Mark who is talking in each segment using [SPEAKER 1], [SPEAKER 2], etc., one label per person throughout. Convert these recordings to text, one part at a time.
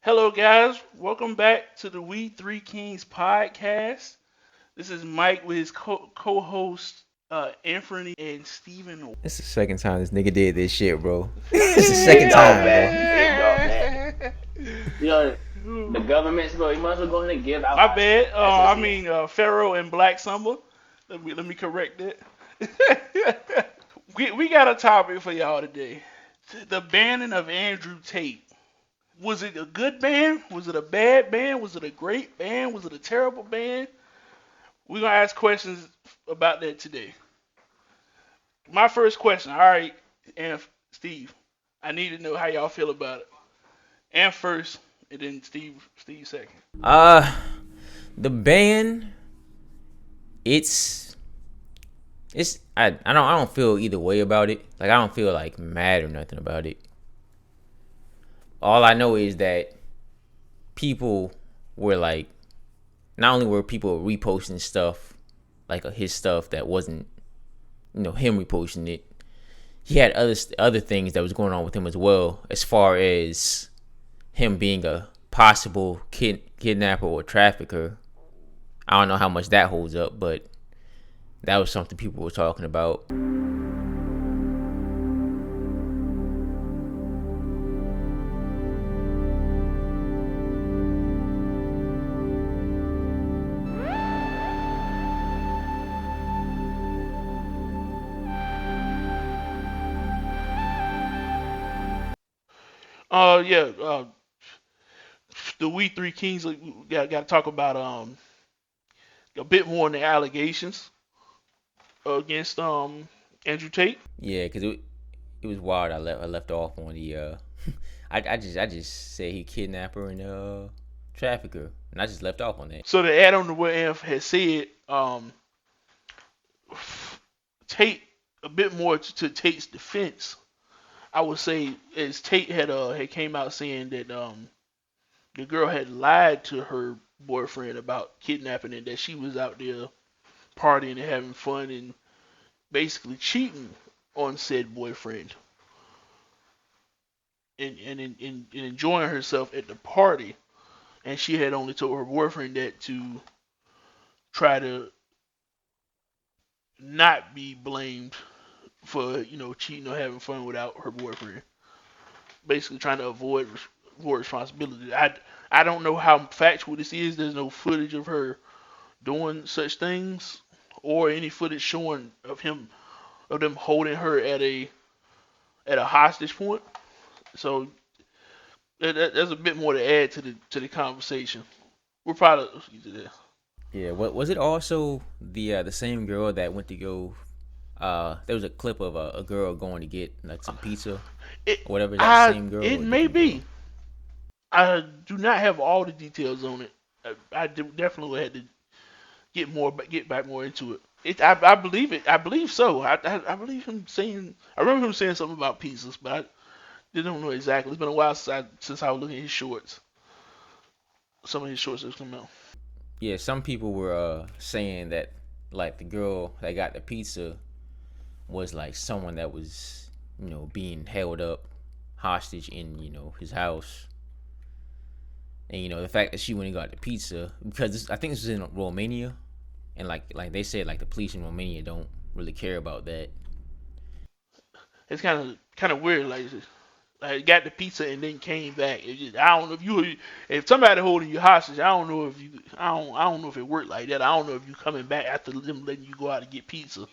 [SPEAKER 1] Hello, guys. Welcome back to the We3Kingz Podcast. This is Mike with his co-host Anthony and Steven.
[SPEAKER 2] It's the second time this nigga did this shit, bro. It's the
[SPEAKER 3] Here
[SPEAKER 2] second
[SPEAKER 3] y'all
[SPEAKER 2] time,
[SPEAKER 3] back.
[SPEAKER 2] bro.
[SPEAKER 3] Here y'all back. You know, the government's, bro, you might as well go ahead and give out
[SPEAKER 1] My
[SPEAKER 3] our
[SPEAKER 1] bad.
[SPEAKER 3] SSN.
[SPEAKER 1] Pharaoh and Black Summer. Let me correct that. we got a topic for y'all today. The banning of Andrew Tate. Was it a good ban? Was it a bad ban? Was it a great ban? Was it a terrible ban? We're gonna ask questions about that today. My first question, all right, and Steve, I need to know how y'all feel about it. And first, and then Steve second.
[SPEAKER 2] Uh, the ban, it's, I don't feel either way about it. Like, I don't feel like mad or nothing about it. All I know is that people were like, not only were people reposting stuff, like his stuff that wasn't, him reposting it. He had other things that was going on with him as well, as far as him being a possible kidnapper or trafficker. I don't know how much that holds up, but that was something people were talking about.
[SPEAKER 1] Yeah, the We3Kingz got to talk about a bit more on the allegations against Andrew Tate.
[SPEAKER 2] Yeah, because it was wild. I left off on the I just said he kidnapper and trafficker, and I just left off on that.
[SPEAKER 1] So to add on to what Anth had said, Tate a bit more to Tate's defense. I would say as Tate had came out saying that the girl had lied to her boyfriend about kidnapping and that she was out there partying and having fun and basically cheating on said boyfriend and enjoying herself at the party. And she had only told her boyfriend that to try to not be blamed for cheating or having fun without her boyfriend. Basically trying to avoid responsibility. I don't know how factual this is. There's no footage of her doing such things or any footage showing of them holding her at a hostage point. So there's a bit more to add to the conversation. We're probably
[SPEAKER 2] Yeah, what was it? Also the same girl that went to go. There was a clip of a girl going to get like some pizza
[SPEAKER 1] it.
[SPEAKER 2] or whatever. Is that the same girl?
[SPEAKER 1] It
[SPEAKER 2] Or a
[SPEAKER 1] may
[SPEAKER 2] different
[SPEAKER 1] be.
[SPEAKER 2] girl?
[SPEAKER 1] I do not have all the details on it. I definitely had to get back more into it. I believe it. I believe so. I believe him saying. I remember him saying something about pizzas, but I don't know exactly. It's been a while since I was looking at his shorts. Some of his shorts that's come out.
[SPEAKER 2] Yeah, some people were saying that like the girl that got the pizza was like someone that was being held up hostage in his house. And the fact that she went and got the pizza, because I think this was in Romania, and like they said, like the police in Romania don't really care about that.
[SPEAKER 1] It's kind of weird. Like got the pizza and then came back. I don't know if somebody holding you hostage. I don't know if it worked like that. I don't know if you coming back after them letting you go out to get pizza.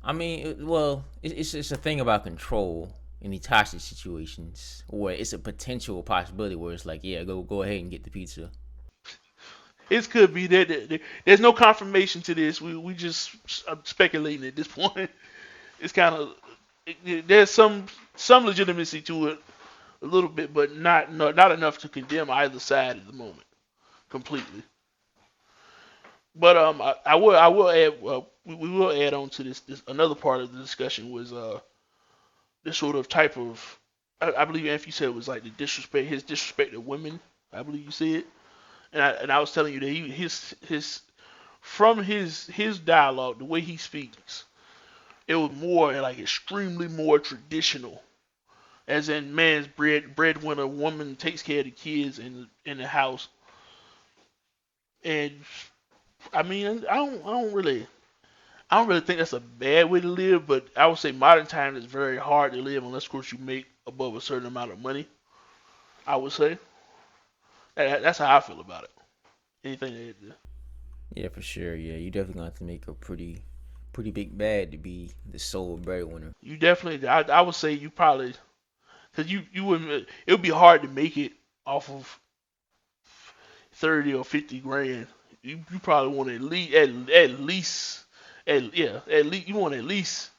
[SPEAKER 2] I mean, well, it's a thing about control in these hostage situations where it's a potential possibility where it's like, yeah, go ahead and get the pizza.
[SPEAKER 1] It could be that there's no confirmation to this. We just speculating at this point. It's kind of there's some legitimacy to it a little bit, but not enough to condemn either side at the moment completely. But I will add we will add on to this another part of the discussion was this sort of type of I believe Anthony said it was like his disrespect of women. I believe you said, and I was telling you that his from his dialogue, the way he speaks, it was more like extremely more traditional as in man's breadwinner, woman takes care of the kids in the house. And I mean, I don't really think that's a bad way to live, but I would say modern times is very hard to live unless, of course, you make above a certain amount of money. I would say that's how I feel about it. Anything that
[SPEAKER 2] Yeah, for sure. Yeah, you definitely gonna have to make a pretty big bag to be the sole breadwinner.
[SPEAKER 1] you definitely, I would say you probably, because you wouldn't, it would be hard to make it off of 30 or 50 grand. You probably want at least you want at least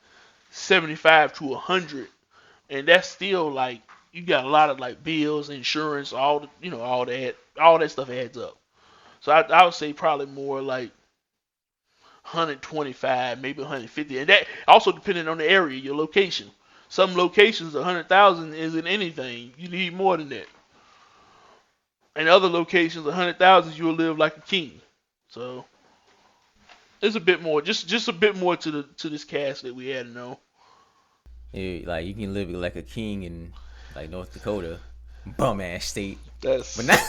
[SPEAKER 1] 75 to 100, and that's still like you got a lot of like bills, insurance, all the, all that stuff adds up. So I would say probably more like 125, maybe 150, and that also depending on the area, your location. Some locations 100,000 isn't anything. You need more than that. And other locations 100,000 you'll live like a king. So there's a bit more, just a bit more to this cast that we had to know.
[SPEAKER 2] Yeah, like you can live like a king in like North Dakota, bum ass state.
[SPEAKER 1] That's
[SPEAKER 2] But not,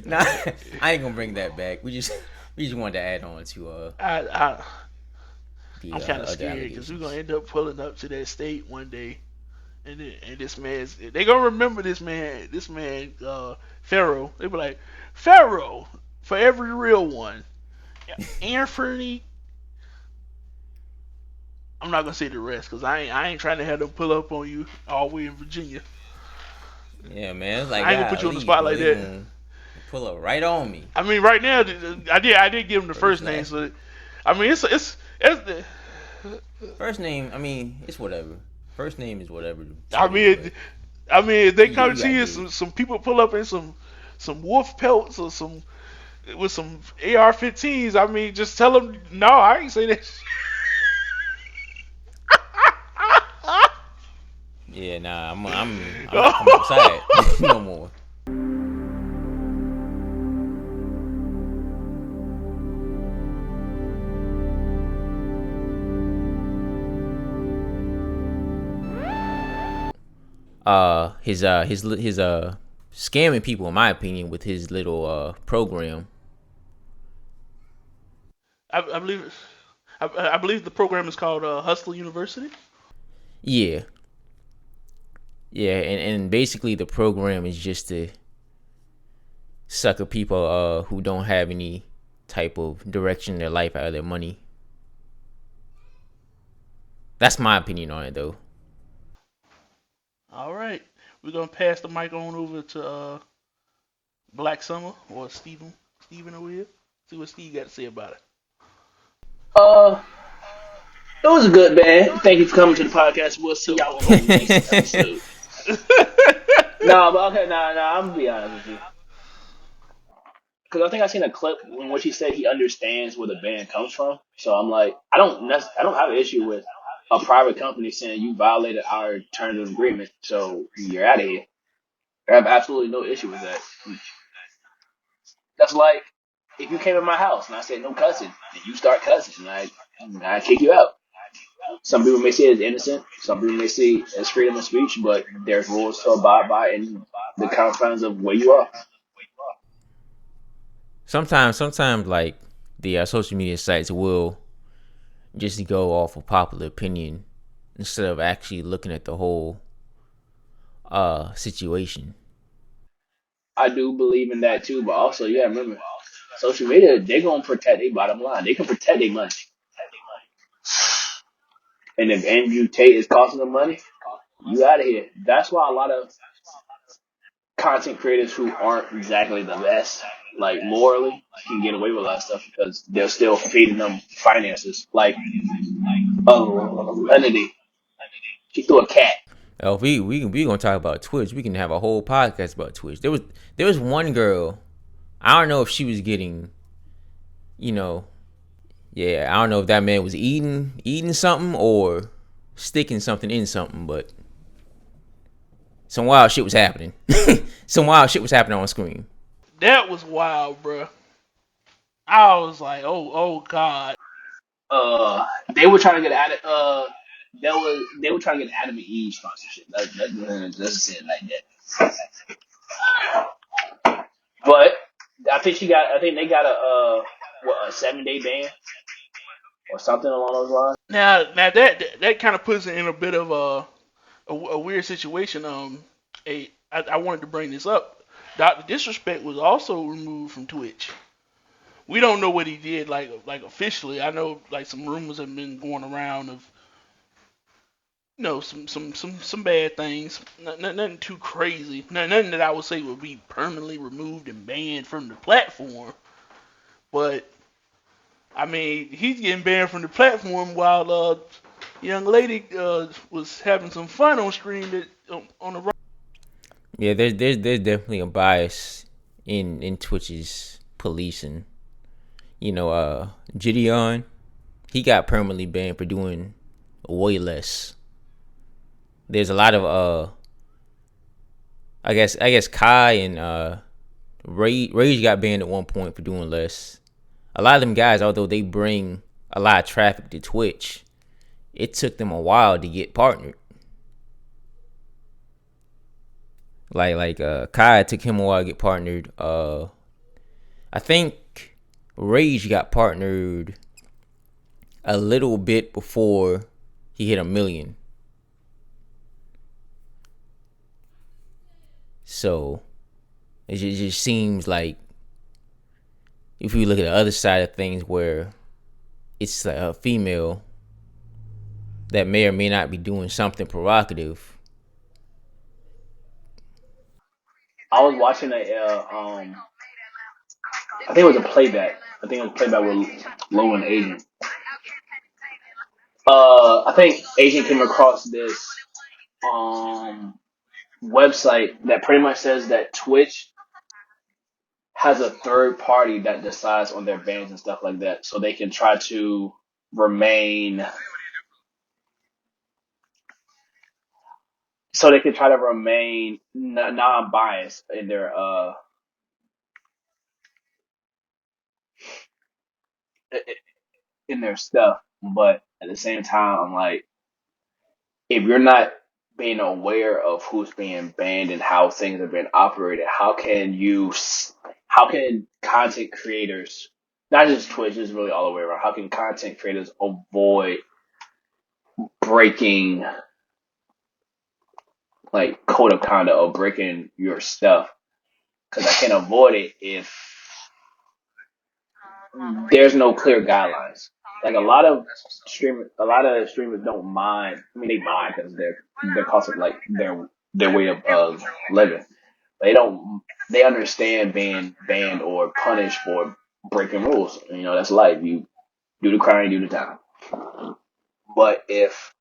[SPEAKER 2] nah, I ain't gonna bring that back. We just wanted to add on to
[SPEAKER 1] I'm kind of
[SPEAKER 2] other
[SPEAKER 1] scared because we're
[SPEAKER 2] allegations.
[SPEAKER 1] gonna end up pulling up to that state one day, and this man's they gonna remember this man Pharaoh. They be like Pharaoh for every real one. Anthony. I'm not gonna say the rest because I ain't trying to have them pull up on you all the way in Virginia.
[SPEAKER 2] Yeah, man. It's like
[SPEAKER 1] I ain't gonna put you on the
[SPEAKER 2] golly,
[SPEAKER 1] spot
[SPEAKER 2] bro,
[SPEAKER 1] like
[SPEAKER 2] they
[SPEAKER 1] that.
[SPEAKER 2] gonna pull up right on me.
[SPEAKER 1] I mean, right now I did give him the first
[SPEAKER 2] First
[SPEAKER 1] name,
[SPEAKER 2] name.
[SPEAKER 1] so I mean it's the.
[SPEAKER 2] First name, I mean, it's whatever. First name is whatever.
[SPEAKER 1] I
[SPEAKER 2] To me,
[SPEAKER 1] mean, if they come
[SPEAKER 2] you
[SPEAKER 1] to
[SPEAKER 2] gotta
[SPEAKER 1] you,
[SPEAKER 2] do it.
[SPEAKER 1] some people pull up in some wolf pelts or some with some AR-15s. I mean, just tell them no. I ain't say that.
[SPEAKER 2] Yeah, nah, I'm not coming outside no more. His scamming people, in my opinion, with his little program.
[SPEAKER 1] I believe I believe the program is called Hustle University.
[SPEAKER 2] Yeah, yeah, and basically the program is just to sucker people who don't have any type of direction in their life out of their money. That's my opinion on it, though.
[SPEAKER 1] All right, we're gonna pass the mic on over to Black Summer or Steven over here. See what Steve got to say about it.
[SPEAKER 3] Uh, it was a good band. Thank you for coming to the podcast. We'll see y'all on the next episode. No, but okay, I'm gonna be honest with you. Because I think I seen a clip in which he said he understands where the band comes from. So I'm like, I don't have an issue with a private company saying you violated our terms of agreement, so you're out of here. I have absolutely no issue with that. That's like if you came in my house and I said no cussing, and you start cussing, and I kick you out. Some people may see it as innocent. Some people may see it as freedom of speech, but there's rules to abide by in the confines of where you are.
[SPEAKER 2] Sometimes, like the social media sites will just go off of popular opinion instead of actually looking at the whole situation.
[SPEAKER 3] I do believe in that too, but also you gotta remember, social media, they're gonna protect their bottom line. They can protect their money. And if Andrew Tate is costing them money, you out of here. That's why a lot of content creators who aren't exactly the best, like morally, can get away with a lot of stuff because they're still feeding them finances. Like Lenity, she threw a cat.
[SPEAKER 2] Oh, if we gonna talk about Twitch, we can have a whole podcast about Twitch. There was one girl, I don't know if she was getting, yeah, I don't know if that man was eating something or sticking something in something, but some wild shit was happening. Some wild shit was happening on screen.
[SPEAKER 1] That was wild, bro. I was like, oh God.
[SPEAKER 3] They were trying to get they were trying to get Adam and Eve sponsorship. Let's say it like that. But I think they got a 7-day ban or something along those lines.
[SPEAKER 1] Now that kind of puts it in a bit of a weird situation. I wanted to bring this up. Dr. Disrespect was also removed from Twitch. We don't know what he did like officially. I know like some rumors have been going around of some bad things. Nothing too crazy. Nothing that I would say would be permanently removed and banned from the platform. But I mean, he's getting banned from the platform while young lady was having some fun on stream on the.
[SPEAKER 2] Yeah, there's definitely a bias in Twitch's policing. Gideon, he got permanently banned for doing way less. There's a lot of I guess Kai and Rage got banned at one point for doing less. A lot of them guys, although they bring a lot of traffic to Twitch, it took them a while to get partnered. Like Kai, took him a while to get partnered. I think Rage got partnered a little bit before he hit 1 million. So it just seems like if you look at the other side of things where it's a female that may or may not be doing something provocative.
[SPEAKER 3] I was watching I think it was a playback. I think it was a playback with Low and Asian. I think Asian came across this website that pretty much says that Twitch has a third party that decides on their bans and stuff like that, so they can try to remain non-biased in their stuff. But at the same time, I'm like, if you're not being aware of who's being banned and how things have been operated, how can content creators, not just Twitch, just really all the way around, how can content creators avoid breaking like code of conduct or breaking your stuff? Because I can't avoid it if there's no clear guidelines. Like a lot of streamers don't mind. I mean, they mind because they're cost of like their way of living. They don't. They understand being banned or punished for breaking rules. That's life. You do the crime, you do the time. But if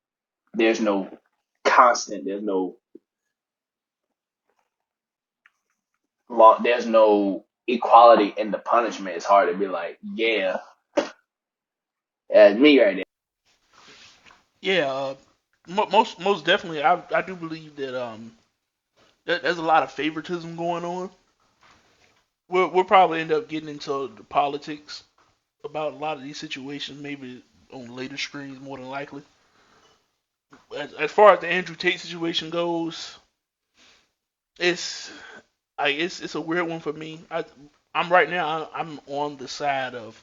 [SPEAKER 3] there's no constant, there's no law, there's no equality in the punishment, it's hard to be like, yeah, that's me right there.
[SPEAKER 1] Yeah, most definitely. I do believe that there's a lot of favoritism going on. We'll probably end up getting into the politics about a lot of these situations, maybe on later streams, more than likely. As far as the Andrew Tate situation goes, it's it's a weird one for me. I'm right now. I'm on the side of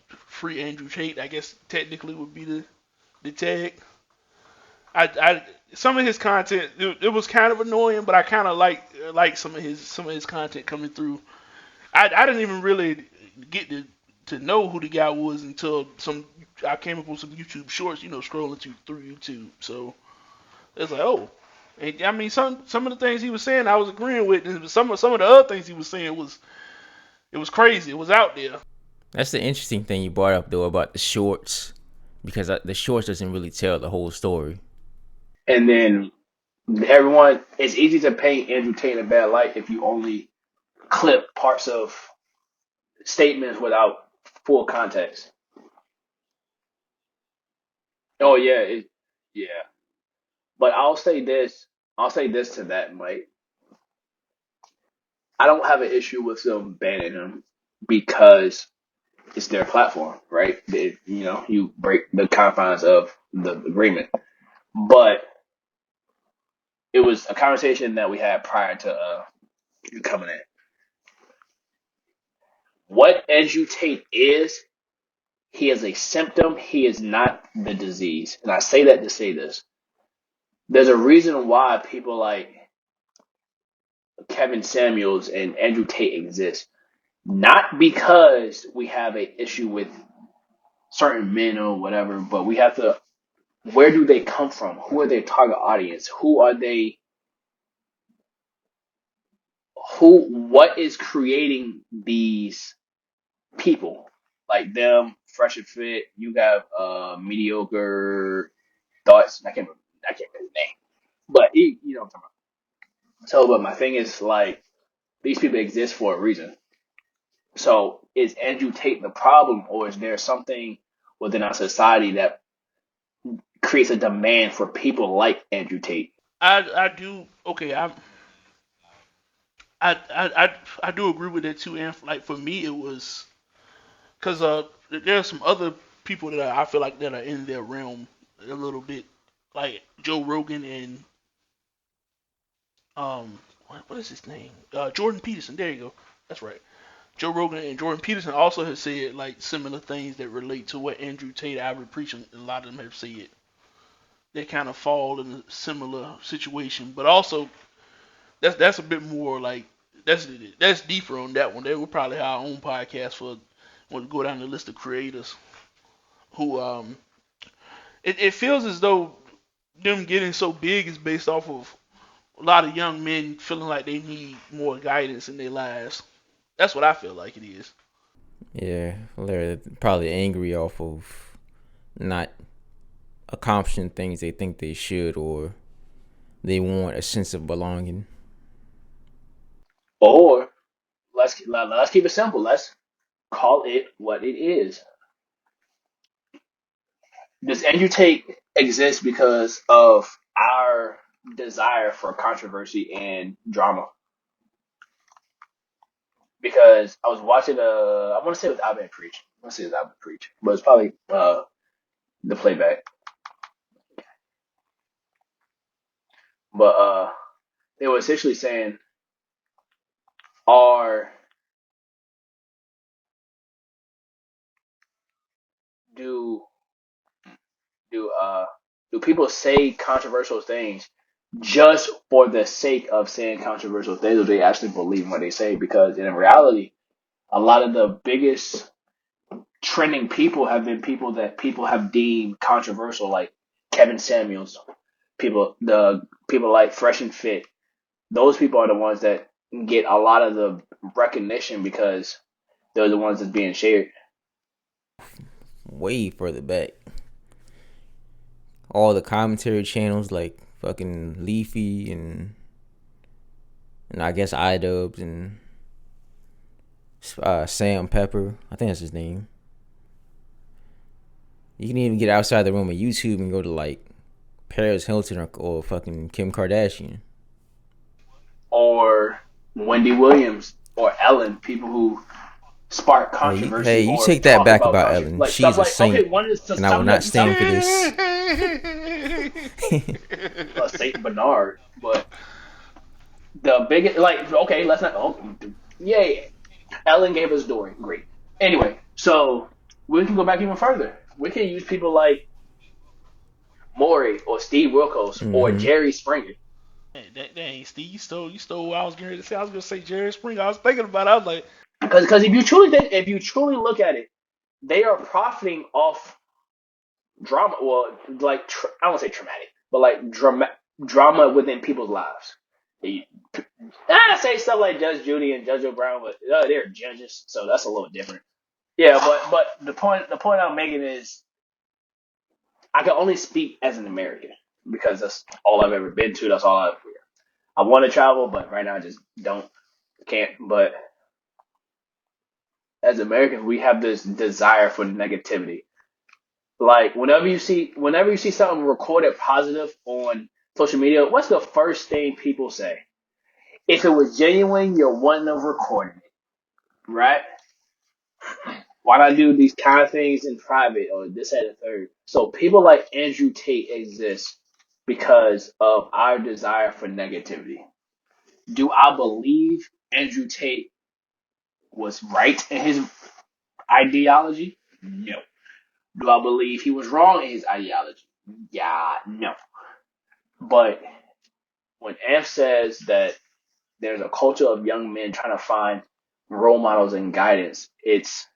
[SPEAKER 1] free Andrew Tate. I guess technically would be the tag. Some of his content it was kind of annoying, but I kind of like some of his content coming through. I didn't even really get to know who the guy was until I came up with some YouTube shorts, scrolling through YouTube. So it's like, oh, and I mean some of the things he was saying I was agreeing with, and some of the other things he was saying was crazy. It was out there.
[SPEAKER 2] That's the interesting thing you brought up though about the shorts, because the shorts doesn't really tell the whole story.
[SPEAKER 3] And then it's easy to paint Andrew Tate in a bad light if you only clip parts of statements without full context. Oh yeah, yeah. But I'll say this to that, Mike. I don't have an issue with them banning him because it's their platform, right? You break the confines of the agreement. But it was a conversation that we had prior to you coming in. What Andrew Tate is, he is a symptom. He is not the disease. And I say that to say this. There's a reason why people like Kevin Samuels and Andrew Tate exist. Not because we have an issue with certain men or whatever, but we have to, where do they come from? Who are their target audience? Who are they? What is creating these people? Like them, Fresh and Fit, you have mediocre thoughts. I can't remember his name. But you know what I'm talking about. So, but my thing is like these people exist for a reason. So is Andrew Tate the problem, or is there something within our society that creates a demand for people like Andrew Tate?
[SPEAKER 1] I do okay. I do agree with that too. And like for me, it was because there are some other people that I feel like that are in their realm a little bit, like Joe Rogan and what is his name? Jordan Peterson. There you go. That's right. Joe Rogan and Jordan Peterson also have said like similar things that relate to what Andrew Tate, Albert Preach, and a lot of them have said. They kind of fall in a similar situation, but also that's a bit more like that's deeper on that one. They would probably have our own podcast for when we go down the list of creators who it feels as though them getting so big is based off of a lot of young men feeling like they need more guidance in their lives. That's what I feel like it is.
[SPEAKER 2] Yeah, they're probably angry off of not accomplishing things they think they should, or they want a sense of belonging.
[SPEAKER 3] Or let's keep it simple. Let's call it what it is. Does Andrew Tate exist because of our desire for controversy and drama? Because I was watching I want to say it was Albert Preach. I want to say it was Albert Preach, but it's probably the playback. But they were essentially saying, are do do do people say controversial things just for the sake of saying controversial things, or do they actually believe in what they say? Because in reality, a lot of the biggest trending people have been people that people have deemed controversial, like Kevin Samuels, the people like Fresh and Fit. Those people are the ones that get a lot of the recognition because they're the ones that's being shared.
[SPEAKER 2] Way further back, all the commentary channels like fucking Leafy and I guess iDubbbz and Sam Pepper, I think that's his name. You can even get outside the room of YouTube and go to like Paris Hilton or fucking Kim Kardashian.
[SPEAKER 3] Or Wendy Williams or Ellen, people who spark controversy.
[SPEAKER 2] Hey, you
[SPEAKER 3] or
[SPEAKER 2] take that
[SPEAKER 3] talk
[SPEAKER 2] back about Ellen.
[SPEAKER 3] like
[SPEAKER 2] She's a
[SPEAKER 3] like,
[SPEAKER 2] saint,
[SPEAKER 3] okay, one is
[SPEAKER 2] and I will not stand for this.
[SPEAKER 3] Saint Bernard, but the biggest, like, okay, let's not. Oh, yay, Ellen gave us Dory. Great. Anyway, so we can go back even further. We can use people like Maury or Steve Wilkos or Jerry Springer.
[SPEAKER 1] Dang, Steve, you stole what I was going to say. I was going to say Jerry Springer. I was thinking about it. I was like,
[SPEAKER 3] Because if you truly look at it, they are profiting off drama. Well, like I don't want to say traumatic, but like drama within people's lives. I say stuff like Judge Judy and Judge O'Brien, but they're judges, so that's a little different. Yeah, but the point I'm making is I can only speak as an American because that's all I've ever been to. That's all I want to travel, but right now I just can't. But as Americans, we have this desire for negativity. Like whenever you see something recorded positive on social media, what's the first thing people say? If it was genuine, you're one of recording it, right? Why not do these kind of things in private or this at a third? So people like Andrew Tate exist because of our desire for negativity. Do I believe Andrew Tate was right in his ideology? No. Do I believe he was wrong in his ideology? Yeah, no. But when Amp says that there's a culture of young men trying to find role models and guidance, it's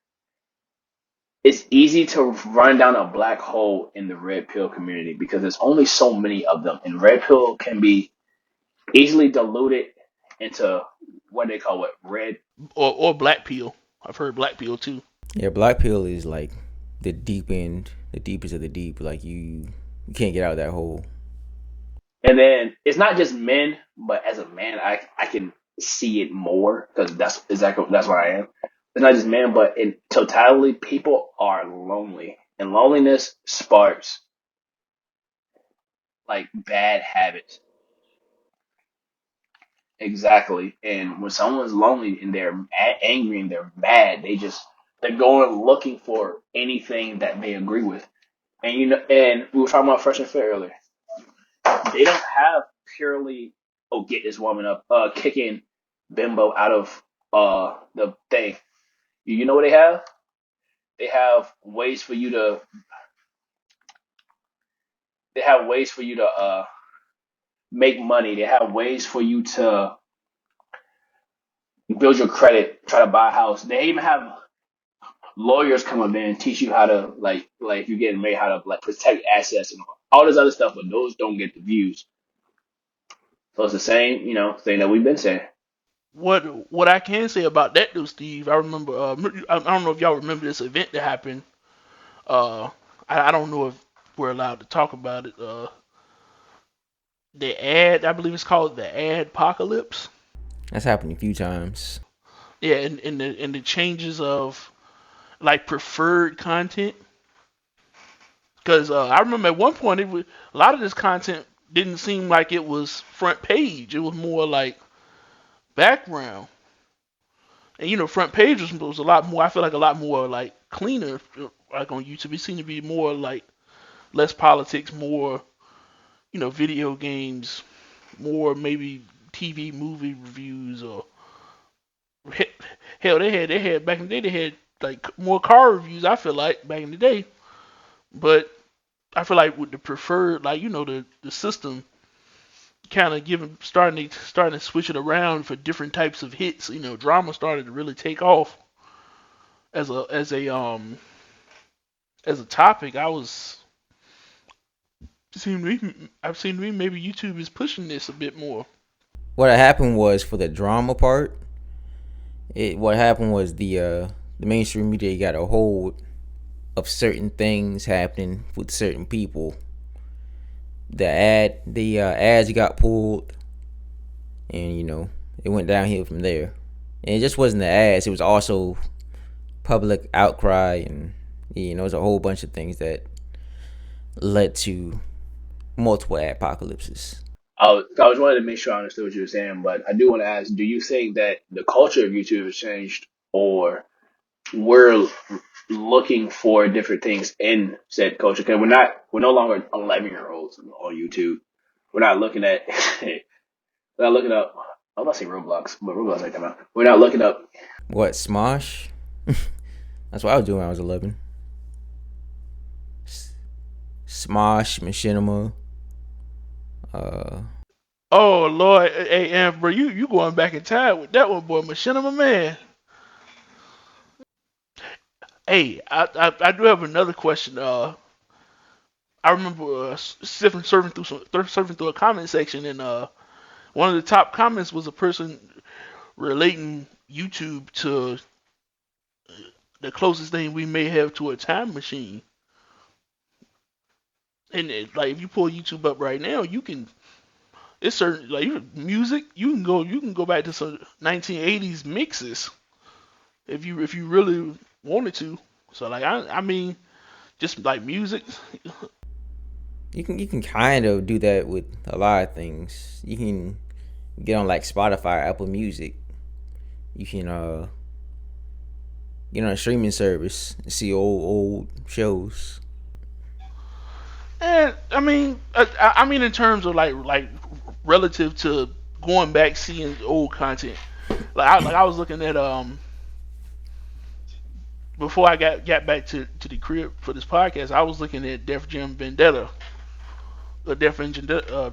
[SPEAKER 3] easy to run down a black hole in the red pill community because there's only so many of them, and red pill can be easily diluted into what they call red
[SPEAKER 1] or black pill. I've heard black pill too.
[SPEAKER 2] Yeah, black pill is like the deep end, the deepest of the deep. Like you can't get out of that hole.
[SPEAKER 3] And then it's not just men, but as a man, I can see it more because that's what I am. It's not just men, but in totality, people are lonely, and loneliness sparks like bad habits. Exactly. And when someone's lonely and they're angry and they're mad, they're going looking for anything that they agree with. And and we were talking about fresh and fair earlier. They don't have purely get this woman up, kicking bimbo out of the thing. You know what they have? They have ways for you to make money. They have ways for you to build your credit, try to buy a house. They even have lawyers come up there and teach you how to like if you're getting married, how to like protect assets and all this other stuff, but those don't get the views. So it's the same, thing that we've been saying.
[SPEAKER 1] What I can say about that though, Steve, I remember. I don't know if y'all remember this event that happened. Uh, I don't know if we're allowed to talk about it. The ad, I believe it's called the ad apocalypse.
[SPEAKER 2] That's happened a few times.
[SPEAKER 1] Yeah, and the changes of like preferred content. Because I remember at one point a lot of this content didn't seem like it was front page. It was more like background. And front page was a lot more. I feel like a lot more like cleaner. Like on YouTube, it seemed to be more like less politics, more video games, more maybe TV movie reviews or hell they had back in the day they had like more car reviews. I feel like back in the day, but I feel like with the preferred like the system kind of starting to switch it around for different types of hits. Drama started to really take off as a topic. I've seen me maybe YouTube is pushing this a bit more.
[SPEAKER 2] What happened was for the drama part. What happened was the mainstream media got a hold of certain things happening with certain people. The ads got pulled, and it went downhill from there. And it just wasn't the ads; it was also public outcry, and it was a whole bunch of things that led to multiple apocalypses.
[SPEAKER 3] I was wanting to make sure I understood what you were saying, but I do want to ask: do you think that the culture of YouTube has changed, or we're looking for different things in said culture? Because we're no longer 11-year-olds on YouTube. We're not looking at, we're not looking up. I'm about to say Roblox, but Roblox ain't come out. We're not looking up.
[SPEAKER 2] What, Smosh? That's what I was doing when I was 11. Smosh, Machinima.
[SPEAKER 1] Oh Lord, hey Amp, bro, you going back in time with that one, boy, Machinima man. Hey, I do have another question. I remember surfing through a comment section, and one of the top comments was a person relating YouTube to the closest thing we may have to a time machine. And like if you pull YouTube up right now, it's certain like music. You can go back to some 1980s mixes if you really wanted to. So like I mean, just like music.
[SPEAKER 2] You can kind of do that with a lot of things. You can get on like Spotify, Apple Music. You can get on a streaming service and see old shows.
[SPEAKER 1] And I mean in terms of like relative to going back seeing old content. I was looking at before I got back to the crib for this podcast, I was looking at Def Jam Vendetta, Def Jam Vendetta.